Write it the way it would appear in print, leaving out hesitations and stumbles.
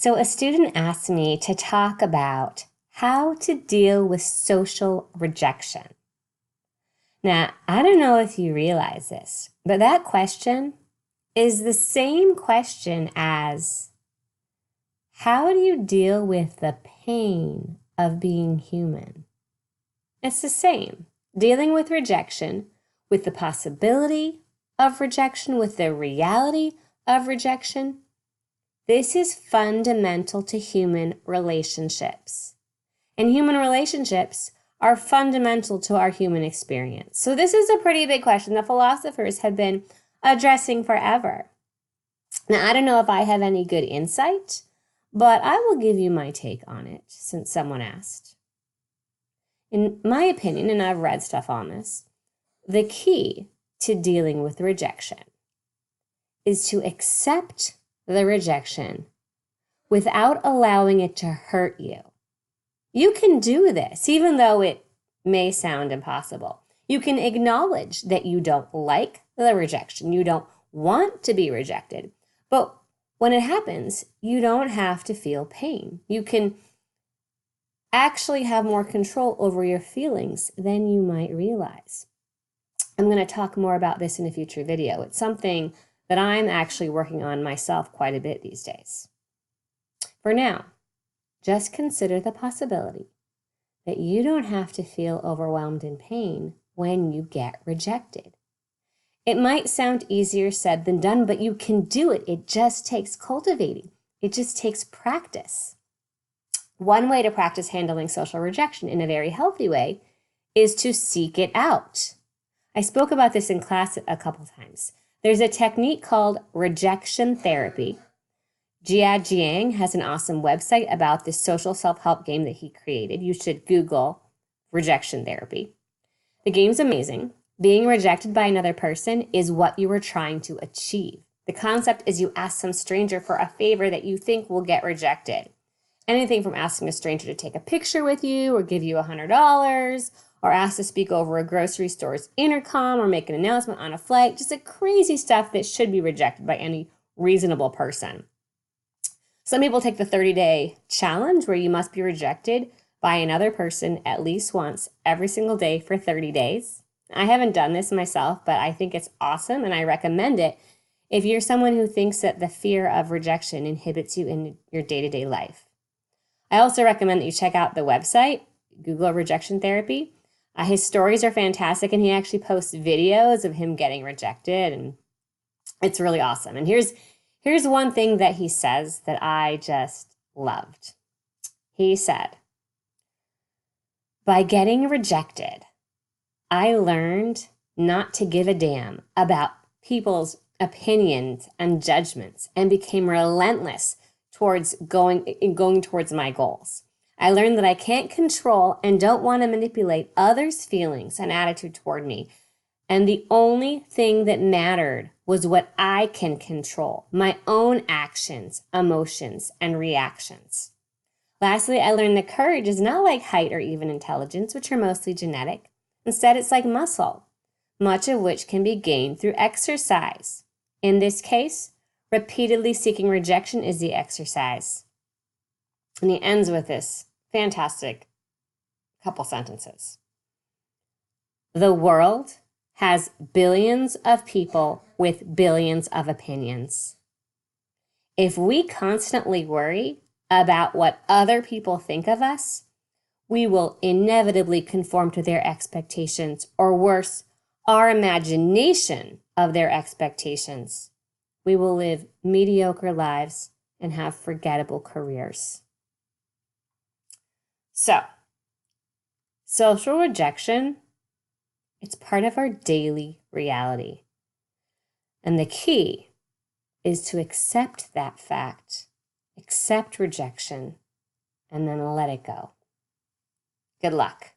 So a student asked me to talk about how to deal with social rejection. Now, I don't know if you realize this, but that question is the same question as how do you deal with the pain of being human? It's the same. Dealing with rejection, with the possibility of rejection, with the reality of rejection. This is fundamental to human relationships. And human relationships are fundamental to our human experience. So this is a pretty big question that philosophers have been addressing forever. Now, I don't know if I have any good insight, but I will give you my take on it since someone asked. In my opinion, and I've read stuff on this, the key to dealing with rejection is to accept the rejection without allowing it to hurt you. You can do this, even though it may sound impossible. You can acknowledge that you don't like the rejection. You don't want to be rejected. But when it happens, you don't have to feel pain. You can actually have more control over your feelings than you might realize. I'm going to talk more about this in a future video. It's something that I'm actually working on myself quite a bit these days. For now, just consider the possibility that you don't have to feel overwhelmed in pain when you get rejected. It might sound easier said than done, but you can do it. It just takes cultivating. It just takes practice. One way to practice handling social rejection in a very healthy way is to seek it out. I spoke about this in class a couple times. There's a technique called rejection therapy. Jia Jiang has an awesome website about this social self-help game that he created. You should Google rejection therapy. The game's amazing. Being rejected by another person is what you were trying to achieve. The concept is you ask some stranger for a favor that you think will get rejected. Anything from asking a stranger to take a picture with you or give you $100 or ask to speak over a grocery store's intercom or make an announcement on a flight, just a crazy stuff that should be rejected by any reasonable person. Some people take the 30-day challenge where you must be rejected by another person at least once every single day for 30 days. I haven't done this myself, but I think it's awesome and I recommend it if you're someone who thinks that the fear of rejection inhibits you in your day-to-day life. I also recommend that you check out the website, Google rejection therapy. His stories are fantastic, and he actually posts videos of him getting rejected, and it's really awesome. And here's one thing that he says that I just loved. He said, "By getting rejected, I learned not to give a damn about people's opinions and judgments and became relentless towards going towards my goals. I learned that I can't control and don't want to manipulate others' feelings and attitude toward me. And the only thing that mattered was what I can control, my own actions, emotions, and reactions. Lastly, I learned that courage is not like height or even intelligence, which are mostly genetic. Instead, it's like muscle, much of which can be gained through exercise. In this case, repeatedly seeking rejection is the exercise." And he ends with this fantastic couple sentences. "The world has billions of people with billions of opinions. If we constantly worry about what other people think of us, we will inevitably conform to their expectations, or worse, our imagination of their expectations. We will live mediocre lives and have forgettable careers." So, social rejection, it's part of our daily reality. And the key is to accept that fact, accept rejection, and then let it go. Good luck.